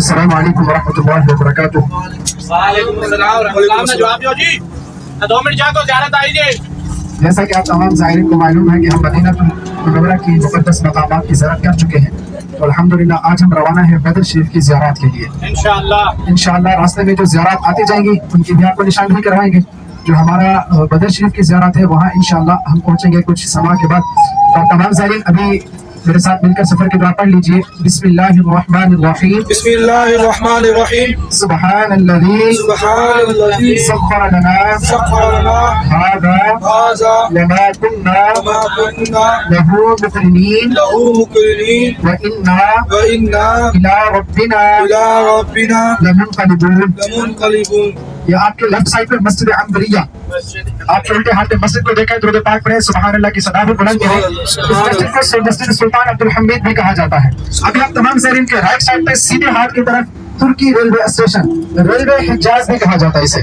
السلام علیکم ورحمۃ اللہ وبرکاتہ. وعلیکم السلام ورحمۃ اللہ. جواب دو جی. 2 منٹ جا تو زیارت آئیے. جیسا کہ آپ تمام زائرین کو معلوم ہے کہ ہم مدینہ منورہ کی مقدس مقامات کی زیارت کر چکے ہیں، تو الحمدللہ آج ہم روانہ ہیں بدر شریف کی زیارت کے لیے. انشاءاللہ راستے میں جو زیارات آتی جائیں گی ان کی بھی آپ کو نشاندہی کروائیں گے. جو ہمارا بدر شریف کی زیارت ہے وہاں انشاءاللہ ہم پہنچیں گے کچھ سما کے بعد. تو تمام زائرین ابھی میرے ساتھ مل کر سفر کی دعا پڑھ لیجئے. بسم اللہ الرحمن الرحیم. بسم اللہ الرحمن الرحیم. سبحان الذی سخر لنا هذا وما كنا له مقرنین وإنا إلى ربنا لمنقلبون. یہ آپ کے لیفٹ سائڈ پہ مسجد عنبریہ، آپ کے الٹے ہاتھ پہ مسجد کو دیکھیں، درود پاک پڑھیں، سبحان اللہ کی صدا بھی بلند کریں. اس مسجد کو مسجد سلطان عبدالحمید بھی کہا جاتا ہے. ابھی آپ تمام زائرین کے رائٹ سائڈ پہ سیدھے ہاتھ کی طرف ترکی ریلوے اسٹیشن، ریلوے حجاز بھی کہا جاتا ہے اسے.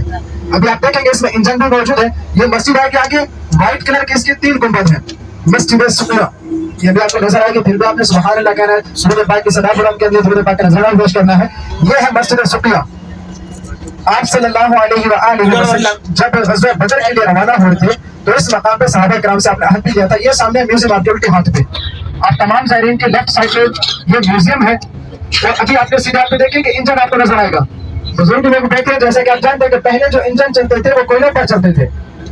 ابھی آپ دیکھیں گے اس میں انجن بھی موجود ہے. یہ مسجد ہے کہ آگے وائٹ کلر کے اس کے 3 گنبد ہیں، مسجد سقیہ. یہ بھی آپ کو نظر آئے گی. پھر بھی آپ نے سبحان اللہ کہنا ہے، درود پاک کی صدا بلند کرنی ہے، درود پاک کا نظارہ پیش کرنا ہے. یہ ہے مسجد سقیہ. آپ صلی اللہ علیہ وآلہ وسلم جب غزوہ بدر کے لیے روانہ ہوئے تھے تو اس مقام پہ صحابہ کرام سے آپ نے عہد بھی لیا تھا. یہ سامنے میوزیم آپ کے الٹے ہاتھ پہ، آپ تمام زائرین کے لیفٹ سائڈ پہ یہ میوزیم ہے. اور ابھی آپ نے سیدھے ہاتھ پہ دیکھیں کہ انجن آپ کو نظر آئے گا. بزرگ لوگ بیٹھے ہیں، جیسے کہ آپ جانتے ہیں کہ پہلے جو انجن چلتے تھے وہ کوئلے پر چلتے تھے.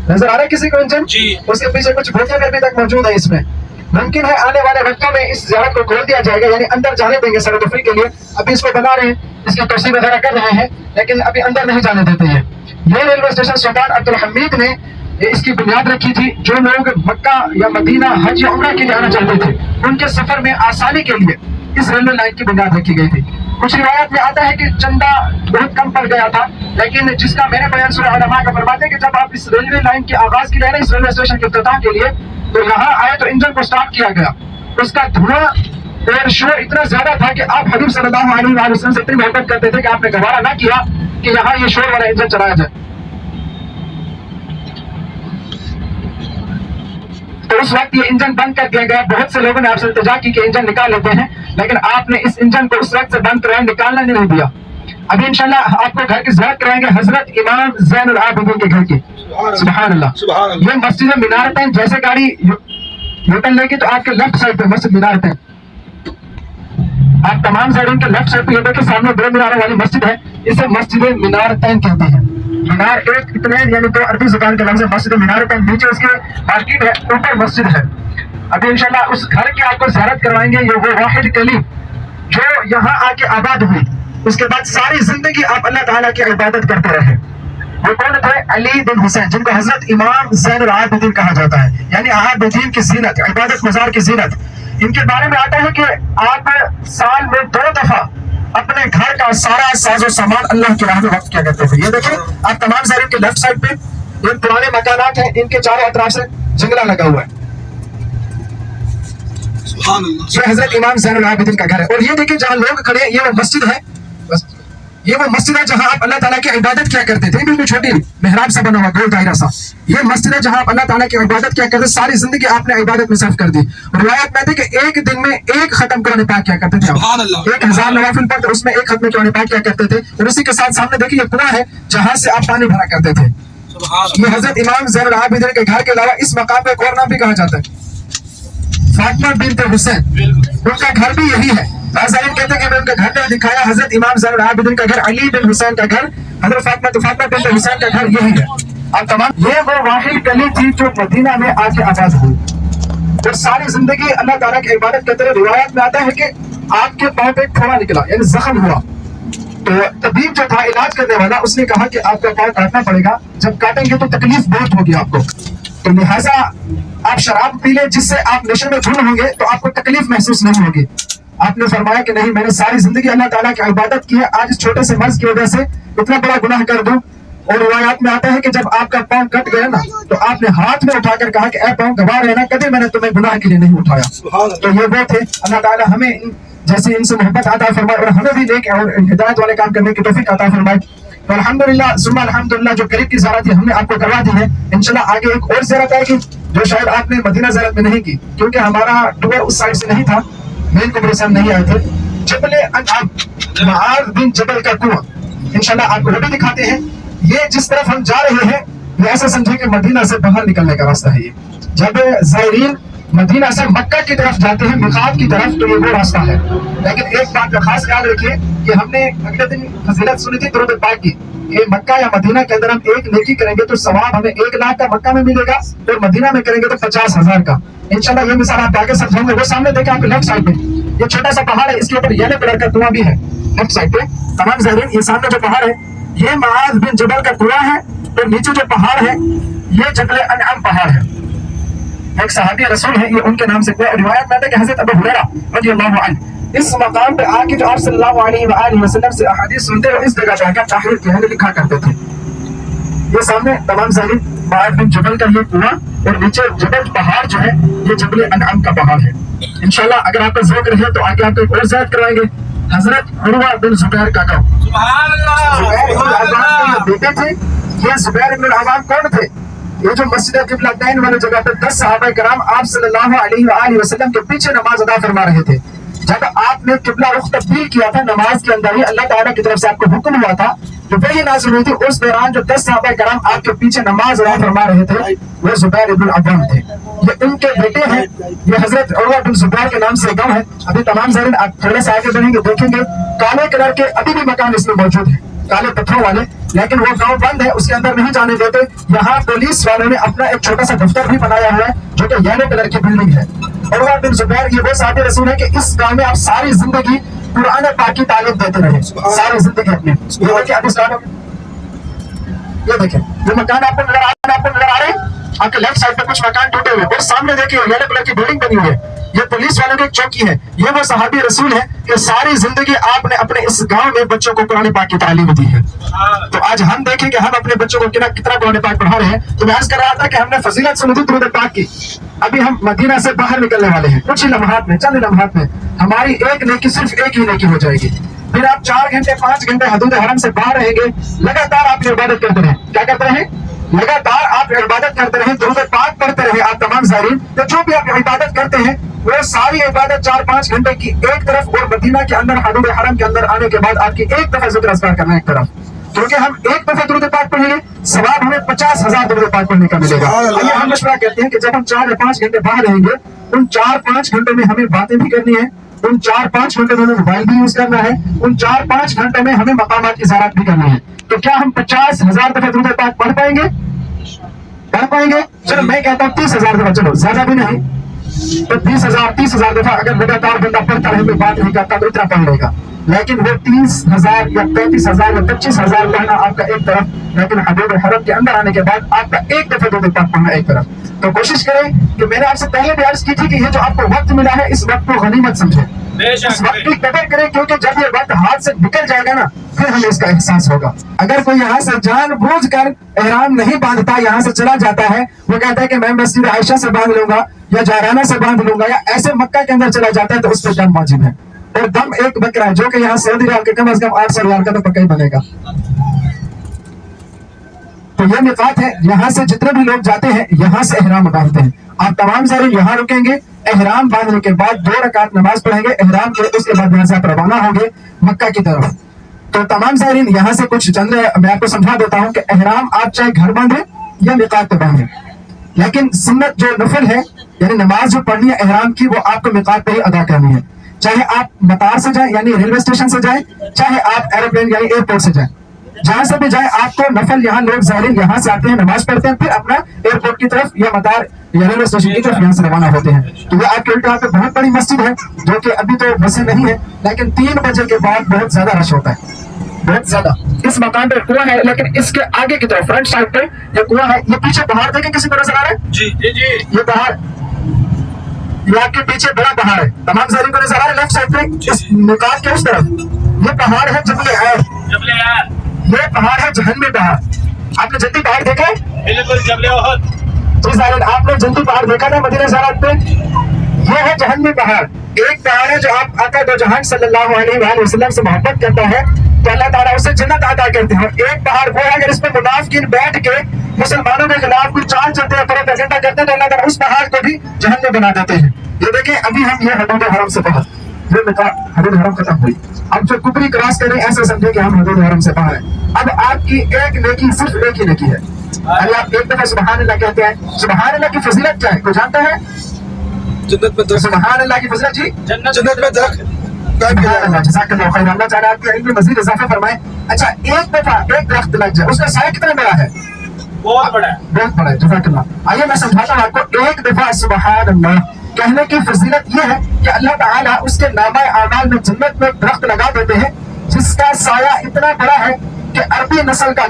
نظر آ رہا ہے کسی کو انجن؟ اس کے پیچھے کچھ بوتلیں ابھی تک موجود ہیں. اس میں ممکن ہے آنے والے وقتوں میں اس زیارت کو کھول دیا جائے گا، یعنی اندر جانے دیں گے سیر و تفریح کے لیے. ابھی اس کو بنا رہے ہیں، اس کی توسیع وغیرہ کر رہے ہیں، لیکن ابھی اندر نہیں جانے دیتے ہیں. یہ ریلوے اسٹیشن سلطان عبدالحمید نے اس کی بنیاد رکھی تھی. جو لوگ مکہ یا مدینہ حج یا عمرہ کے لیے آنا چاہتے تھے ان کے سفر میں آسانی کے لیے اس ریلوے لائن کی بنیاد رکھی گئی تھی. کچھ روایت میں آتا ہے کہ چندہ بہت کم پڑ گیا تھا، لیکن جس کا میں نے بیان سنا علماء کا فرماتے ہیں کہ جب آپ اس ریلوے لائن کے آغاز کی رہے اس ریلوے اسٹیشن کے افتتاح کے لیے تو یہاں آئے تو انجن کو سٹارٹ کیا گیا. اس کا دھواں اور شور اتنا زیادہ تھا کہ آپ حبیب صلی اللہ علیہ وآلہ وسلم سے اتنی محبت کرتے تھے کہ آپ نے گوارا نہ کیا کہ یہاں یہ شور والا انجن چلایا جائے. تو اس وقت یہ انجن بند کر دیا گیا. بہت سے لوگوں نے آپ سے التجا کی کہ انجن نکال لیتے ہیں، لیکن آپ نے اس انجن کو اس وقت سے بند کرائے، نکالنا نہیں دیا. ابھی انشاءاللہ آپ کو گھر کی زیارت کرائیں گے حضرت امام زین العابدین کے گھر کی. سبحان اللہ. یہ مسجد مینارتین، جیسے گاڑی یوٹن لے گی تو آپ کے لیفٹ سائڈ پہ مسجد مینارتین. آپ تمام زائرین کے لیفٹ سائڈ پہ یہ دیکھیں سامنے 2 میناروں والی مسجد ہے. اسے مسجد مینارتین کہتے ہیں. مینار ایک اتنے یعنی 2 عربی زبان کے لفظ ہے. مسجد مینارتین نیچے اس کے مارکیٹ ہے، اوپر مسجد ہے. ابھی انشاءاللہ اس گھر کی آپ کو زیارت کروائیں گے. یہ وہ واحد کلیم جو یہاں آ کے آباد ہوئی، اس کے بعد ساری زندگی آپ اللہ تعالیٰ کی عبادت کرتے رہے. وہ کون تھے؟ علی بن حسین، جن کو حضرت امام زین العابدین کہا جاتا ہے، یعنی عابدین کی زینت، عبادت گزار کی زینت. ان کے بارے میں آتا ہے کہ آپ سال میں 2 دفعہ اپنے گھر کا سارا ساز و سامان اللہ کی راہ میں وقف کیا کرتے تھے. یہ دیکھیں آپ تمام زائرین کے لیفٹ سائڈ پہ یہ پرانے مکانات ہیں، ان کے چاروں اطراف سے جنگلہ لگا ہوا ہے. یہ حضرت امام زین العابدین کا گھر ہے. اور یہ دیکھیں جہاں لوگ کھڑے ہیں، یہ وہ مسجد ہے. یہ وہ مسجد ہے جہاں آپ اللہ تعالیٰ کی عبادت کیا کرتے تھے. بالکل چھوٹی محراب سا بنا ہوا گول دائرہ سا. یہ مسجد ہے جہاں آپ اللہ تعالیٰ کی عبادت کیا کرتے. ساری زندگی آپ نے عبادت میں صرف کر دی. روایت میں تھے کہ ایک دن میں 1 ختم قرآن پاک کیا کرتے تھے. 1000 نوافل پڑھتے اس میں 1 ختم قرآن پاک کیا کرتے تھے. اور اسی کے ساتھ سامنے دیکھیں یہ کنواں ہے جہاں سے آپ پانی بھرا کرتے تھے. یہ حضرت امام زین العابدین کے گھر کے علاوہ اس مقام پہ ایک اور نام بھی کہا جاتا ہے فاطمہ بنت حسین. ان کا گھر بھی یہی ہے. زائرین کہتے ہیں کہ میں ان کا گھر نے دکھایا. حضرت امام زین العابدین کا گھر، علی بن حسین کا گھر، حضرت فاطمہ بنت حسین کا گھر یہی ہے. اب تمام یہ وہ واحد گلی تھی جو مدینہ میں آ کے آباد ہوئی اور ساری زندگی اللہ تعالیٰ کی عبادت کرتے رہے. روایت میں آتا ہے کہ آپ کے پاؤں پہ ایک پھوڑا نکلا، یعنی زخم ہوا. تو طبیب جو تھا علاج کرنے والا، اس نے کہا کہ آپ کا پاؤں کاٹنا پڑے گا، جب کاٹیں گے تو تکلیف بہت ہوگی آپ کو، تو لہٰذا آپ شراب پی لیں جس سے آپ نشے میں دھن ہوں گے تو آپ کو تکلیف محسوس نہیں ہوگی. آپ نے فرمایا کہ نہیں، میں نے ساری زندگی اللہ تعالیٰ کی عبادت کی ہے، آج اس چھوٹے سے مرض کی وجہ سے اتنا بڑا گناہ کر دوں. اور روایات میں آتا ہے کہ جب آپ کا پاؤں کٹ گیا نا تو آپ نے ہاتھ میں اٹھا کر کہا کہ اے پاؤں گواہ رہنا، کبھی میں نے تمہیں گناہ کے لیے نہیں اٹھایا. تو یہ وہ تھے. اللہ تعالیٰ ہمیں جیسے ان سے محبت عطا فرمائے اور ہمیں بھی نیک اور ہدایت والے کام کرنے کی توفیق عطا فرمائے. تو الحمدللہ ثم الحمدللہ جو قریب کی زیارت ہم نے آپ کو کروا دی ہے. انشاءاللہ آگے ایک اور زیارت آئے گی جو شاید آپ نے مدینہ زیارت میں نہیں کی، کیونکہ ہمارا ٹور اس سائڈ سے نہیں تھا، مین کو میرے ساتھ نہیں آئے تھے. जबल अनअम, मुआज़ बिन जबल का कुआं। इंशाल्लाह आपको वो भी दिखाते हैं। ये जिस तरफ हम जा रहे हैं ये ऐसा समझे कि मदीना से बाहर निकलने का रास्ता है। ये जब ज़ायरीन मदीना से मक्का की तरफ जाते हैं, मिकात की तरफ, तो ये वो रास्ता है। लेकिन एक बात का खास ख्याल रखिए कि हमने अगले दिन फजीलत सुनी थी दुरूद पाक की कि मक्का या मदीना के अंदर हम एक नेकी करेंगे तो सवाब हमें 1 लाख का मक्का में मिलेगा और मदीना में करेंगे तो 50,000 का। इंशाल्लाह ये मिसाल आप आगे समझाऊंगे। वो सामने देखें आपके लेफ्ट साइड में ये छोटा सा पहाड़ है, इसके ऊपर येलो कलर का कुआं भी है लेफ्ट साइड पे। तमाम ज़ाहिरीन ये सामने जो पहाड़ है ये मुआज़ बिन जबल का कुआं है और नीचे जो पहाड़ है ये जबल अनअम पहाड़ है। एक सहाबी रसूल है, ये उनके नाम से रिवायत में है कि हज़रत अबू हुरैरा रज़ियल्लाहु अन्हु इस मकाम पे आके जो आप सल्लल्लाहु अलैहि वसल्लम से अहादीस सुनते हुए इस जगह जाकर ताहीर कहने लिखा करते थे। ये सामने तमाम ज़ाहिरीन मुआज़ बिन जबल का ये कुआं और नीचे जबल पहाड़ जो है ये जबल अनअम का पहाड़ है। इंशाल्लाह अगर आपका ज़ौक़ रहे तो आगे आपको एक और ज़ियारत करवाएंगे। हज़रत उर्वा बिन ज़ुबैर का गाँव, ज़ुबैर इब्न अव्वाम के बेटे थे। ये ज़ुबैर इब्न अव्वाम कौन थे? ये जो मस्जिद क़िबलतैन वाली जगह पे 10 सहाबा कराम आप सल्लल्लाहु अलैहि वसल्लम के पीछे नमाज अदा फरमा रहे थे। जब आपने किबला रुख तब्दील किया था नमाज के अंदर ही अल्लाह ताला की तरफ से आपको हुक्म हुआ था जो वही नाज़िल हुई थी, उस दौरान जो 10 सहाबा कराम आपके पीछे नमाज अदा फरमा रहे थे वो ज़ुबैर इब्न अव्वाम थे। ये उनके बेटे हैं। ये हजरत उर्वा बिन ज़ुबैर के नाम से गाँव है। अभी तमाम ज़ाहिरीन आप थोड़े से आगे बढ़ेंगे देखेंगे काले कलर के अभी भी मकान इसमें मौजूद है, काले पत्थरों वाले, लेकिन वो गांव बंद है, उसके अंदर नहीं जाने देते। यहाँ पुलिस वालों ने अपना एक छोटा सा दफ्तर भी बनाया हुआ है जो कि येलो कलर की बिल्डिंग है। उर्वा बिन ज़ुबैर ये वो साहब रसूल है कि इस गांव में आप सारी जिंदगी कुरान पाक की तालीम देते रहे, सारी जिंदगी अपनी। ये देखिए अब इस गांव में ये देखें ये मकान आपको नजर आ रहे हैं। आपके लेफ्ट साइड पे कुछ मकान टूटे हुए और सामने देखिए येलो कलर की बिल्डिंग बनी हुई है। ये पुलिस वालों की एक चौकी है। ये वो सहाबी रसूल है कि सारी जिंदगी आपने अपने इस गांव में बच्चों को कुरान पाक की तालीम दी है। तो आज हम देखें कि हम अपने बच्चों को कितना कुरान पाक पढ़ा रहे हैं। तो मैं अर्ज कर रहा था कि हमने फजीलत सुनी थी दुरूद पाक की। अभी हम मदीना से बाहर निकलने वाले हैं, कुछ ही लम्हात में, चंद लम्हात में हमारी एक नेकी सिर्फ एक ही नेकी हो जाएगी। फिर आप 4 घंटे 5 घंटे हदूद हरम से बाहर रहेंगे, लगातार आप इबादत करते रहे। क्या करते रहे? लगातार आप इबादत करते रहे, दुरूद पाक पढ़ते रहे। आप तमाम ज़ाहिरीन तो जो भी आप इबादत करते हैं वो सारी इबादत 4-5 घंटे की एक तरफ और मदीना के अंदर हदूद हरम के अंदर आने के बाद आपकी एक दफा ज़िक्र अस्कार करना एक तरफ, क्योंकि हम एक दफा दुरूद पाक पढ़ेंगे सवाब हमें 50,000 दुरूद पाक पढ़ने का मिलेगा। ये हम मशवरा कहते हैं कि जब हम 4 या 5 घंटे बाहर रहेंगे उन 4-5 घंटों में हमें बातें भी करनी है, उन 4-5 घंटे में हमें मोबाइल भी यूज करना है, उन 4-5 घंटे में हमें मकामात की ज़ियारत भी करनी है। तो क्या हम 50,000 दफा दुरूद पाक पढ़ पाएंगे? पढ़ पाएंगे? चलो मैं कहता हूँ 30,000 दफा, चलो ज्यादा भी नहीं तो 20,000-30,000 दफा अगर लगातार बंदा पढ़ता रहे, कोई बात नहीं करता तो इतना पढ़ लेगा। लेकिन वो 30,000 या 35,000 या 25,000 पढ़ना आपका एक तरफ, लेकिन हदूद हरम के अंदर आने के बाद आपका एक दफा दुरूद पाक पढ़ना एक तरफ। तो कोशिश करें कि मैंने आपसे पहले भी अर्ज की थी कि ये जो आपको वक्त मिला है इस वक्त को गनीमत समझें, इस वक्त की कदर करें, क्योंकि जब ये वक्त हाथ से निकल जाएगा ना फिर हमें इसका एहसास होगा। अगर कोई यहाँ से जानबूझकर एहराम नहीं बांधता, यहाँ से चला जाता है, वो कहता है कि मैं मस्जिद आयशा से बांध लूंगा या जाराना से बांध लूंगा या ऐसे मक्का के अंदर चला जाता है, तो उस पर दम वाजिब है। और दम एक बकरा है जो कि यहाँ सऊदी रियाल के कम अज कम 800 रियाल का तो पक्का ही बनेगा। तो ये मिकात है, यहाँ से जितने भी लोग जाते हैं यहाँ से एहराम बांधते हैं। आप तमाम ज़ाहिरीन यहाँ रुकेंगे, एहराम बांधने के बाद 2 रकात नमाज पढ़ेंगे एहराम के, उसके बाद यहाँ से आप रवाना होंगे मक्का की तरफ। तो तमाम ज़ाहिरीन यहाँ से कुछ चंद मैं आपको समझा देता हूँ कि एहराम आप चाहे घर बांधे या मिकात पे बांधे, लेकिन सुन्नत जो नफल है यानी नमाज जो पढ़नी है एहराम की वो आपको मिकात पे ही अदा करनी है। चाहे आप मतार से जाए यानी रेलवे स्टेशन से जाए, चाहे आप एरोप्लेन यानी एयरपोर्ट से जाए, जहां से भी जाए आपको नफल यहाँ लोग ज़ाहिरीन यहाँ से आते हैं, नमाज पढ़ते हैं, फिर अपना एयरपोर्ट की तरफ या मतार या रेलवे स्टेशन की तरफ यहाँ से रवाना होते हैं। तो ये आपके उल्टा पे बहुत बड़ी मस्जिद है जो कि अभी तो बसें नहीं है, लेकिन 3 बजे के बाद बहुत ज्यादा रश होता है, बहुत ज्यादा। इस मकान पे कुआं है, लेकिन इसके आगे की तरफ फ्रंट साइड पे ये कुआं है। ये पीछे पहाड़ देखें, किसी को नजर आ रहा है? जी जी जी, ये पहाड़, ये आपके पीछे बड़ा पहाड़ है, तमाम ज़ाहिरीन को नजर आ रहा है लेफ्ट साइड पे इस मकान के उस तरफ। ये पहाड़ है जबल यार, ये पहाड़ है जहन्नमी पहाड़। आपने जल्दी पहाड़ देखा है? बिल्कुल जबल ओहद। जी ज़ाहिरीन, आपने जल्दी पहाड़ देखा ना मदीना ज़ियारत पे? ये है जहन्नमी पहाड़। एक पहाड़ है जो आप आका दो जहान सल्लल्लाहु अलैहि वसल्लम से मोहब्बत करता है तो अल्लाह ताला उसे जन्नत अता करते हैं। एक पहाड़ वो है अगर इस पे मुनाफिकीन बैठ के मुसलमानों के खिलाफ कोई चाल चलते हैं, प्रोपेगेंडा करते हैं, तो अल्लाह ताला उस पहाड़ को भी जहन्नम बना देते हैं। ये देखें अभी हम ये हदूद हरम से बाहर, ये निकाह हदूद हरम खत्म हुई। अब जो कुबरी क्रॉस करें ऐसे समझे कि हम हदूद हरम से बाहर हैं। अब आपकी एक नेकी सिर्फ एक ही नेकी है। अरे आप एक दफा सुबहान अल्लाह कहते हैं, सुबहान अल्लाह की फजीलत क्या है कोई जानता है? जन्नत में सुबहान अल्लाह की फजीलत जी, जन्नत में जज़ाकल्लाह खैर, अल्लाह ताला आपके इल्म में मजीद इजाफा फरमाए। अच्छा, एक दफा एक दरख्त लग जाए उसका साया कितना बड़ा है? बहुत बड़ा है, बहुत बड़ा है। जज़ाकल्लाह। आइए मैं समझाता हूँ आपको। एक दफा सुबहान अल्लाह कहने की फजीलत ये है कि अल्लाह ताला उसके नामा आमाल में जन्नत में दरख्त लगा देते हैं जिसका साया इतना बड़ा है कि अरबी नस्ल का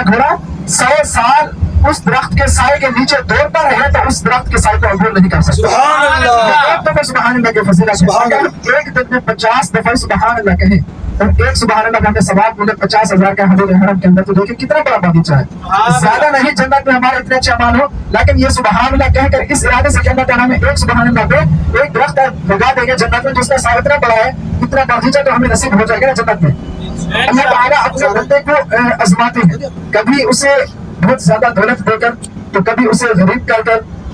घोड़ा 100 साल उस दरख्त के साए के नीचे दौड़ता रहे तो उस दरख्त के साए को अबूर नहीं कर सकता। सुभान अल्लाह। एक दफा सुभान अल्लाह की फजीलत है। अगर एक दिन में 50 दफा सुभान अल्लाह कहें और एक सुभान अल्लाह का सवाब मिले 50,000 का हदूद हरम के अंदर, तो देखिए कितना बड़ा बगीचा है। ज्यादा नहीं जन्नत में हमारे इतने अच्छे अमाल हो, लेकिन ये सुभान अल्लाह कहकर इस इरादे से अल्लाह ताला हमें एक सुभान अल्लाह पे एक दरख्त लगा देंगे जन्नत में जिसका साया इतना बड़ा है, इतना बगीचा, तो हमें नसीब हो जाएगा ना जन्नत में। अल्लाह ताला अपने बंदे को आजमाते हैं, कभी उसे बहुत ज्यादा दौलत देकर, तो कभी उसे गरीब कर,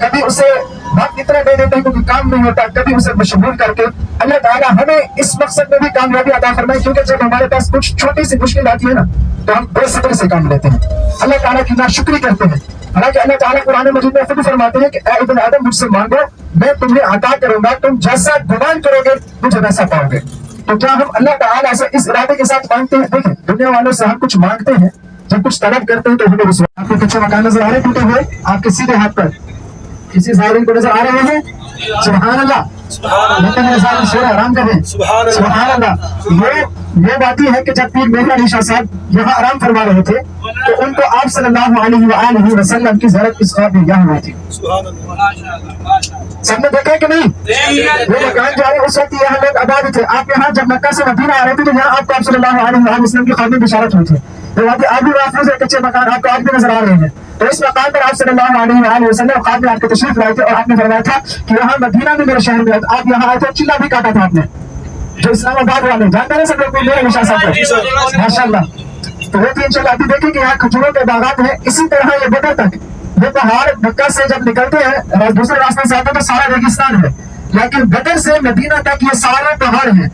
कभी उसे वक्त इतना दे देते हैं क्योंकि काम नहीं होता, कभी उसे मशहूर करके। अल्लाह ताला हमें इस मकसद में भी कामयाबी अता फरमाए, क्योंकि जब हमारे पास कुछ छोटी सी मुश्किल आती है ना तो हम बेसब्री से काम लेते हैं, अल्लाह ताला की नाशुक्री करते हैं। हालांकि अल्लाह ताला कुरान मजीद में खुद फरमाते हैं कि ऐ इब्न आदम मुझसे मांगो मैं तुम्हें अता करूंगा, तुम जैसा गुमान करोगे मुझे वैसा पाओगे। तो क्या हम अल्लाह ताला से इस इरादे के साथ मांगते हैं? देखें, दुनिया वालों से हम कुछ मांगते हैं, जब कुछ तलब करते हैं तो हमें रुसवा। आपको कच्चे मकान नजर आ रहे टूटे हुए आपके सीधे हाथ पर, किसी ज़ाहिरीन को नजर आ रहे हैं? सुभान अल्लाह। आराम करें। सुभान अल्लाह। ये बात ही है कि जब पीर मेहर अली शाह साहब यहाँ आराम फरमा रहे थे तो उनको आप सल्लल्लाहु अलैहि वसल्लम की ज़ियारत इस ख्वाब में यहाँ हुई थी। सबने देखा कि नहीं? वो मकान जो है उस वक्त यहाँ लोग आबाद थे। आप यहाँ जब मक्का से मदीना आ रहे थे तो यहाँ आपको आप सल्लल्लाहु अलैहि वसल्लम की ख्वाब में बिशारत हुई थी। तो वहाँ पे आप भी महफूज है, कच्चे मकान आपको आज भी नजर आ रहे हैं। तो इस मकान पर आप सल्लल्लाहु अलैहि वसल्लम ख्वाब में आपके तशरीफ लाए थे और आपने फरमाया था कि यहाँ मदीना में मेरे शहर में आप यहाँ आए थे, चिल्ला भी काटा था आपने, जो इस्लामाबाद वाले जानते हैं सब लोग मेरे निशा साहब माशाल्लाह। तो वो तीन चल अभी देखें कि यहाँ खजूरों के बागात हैं। इसी तरह ये बदर तक ये पहाड़ मक्का से जब निकलते हैं दूसरे रास्ते से आते तो सारा रेगिस्तान है, लेकिन बदर से मदीना तक ये सारे पहाड़ हैं,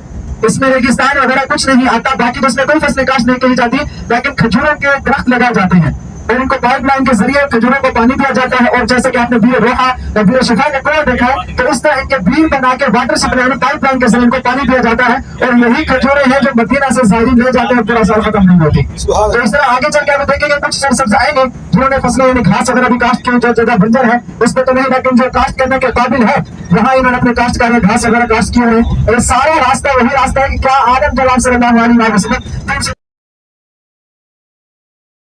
इसमें रेगिस्तान वगैरह कुछ नहीं आता। बाकी तो इसमें कोई फसल काश नहीं की जाती, लेकिन खजूरों के दरख्त लगाए जाते हैं और उनको पाइपलाइन के जरिए खजूरों को पानी दिया जाता है। और जैसे कि आपने बीर रोहा या बीर शिफा का कुआं देखा है, तो इस तरह इनके बीर बना के वाटर सप्लाई पाइपलाइन के जरिए इनको पानी दिया जाता है और यही खजूरें हैं जो मदीना से ज़ाहिरी ले जाते हैं, पूरा साल खत्म नहीं होती। तो इस तरह आगे चल के आप देखेंगे कुछ सब्ज आएंगे जिन्होंने फसलें यानी घास वगैरह भी काश्त की, जो जगह बंजर है उस पर तो नहीं, लेकिन जो काश्त करने के काबिल है वहाँ इन्होंने अपने काश्त कर घास वगैरह काश्त किए हैं। और सारा रास्ता वही रास्ता है कि क्या आदम जवाब सल्लल्लाहु अलैहि वसल्लम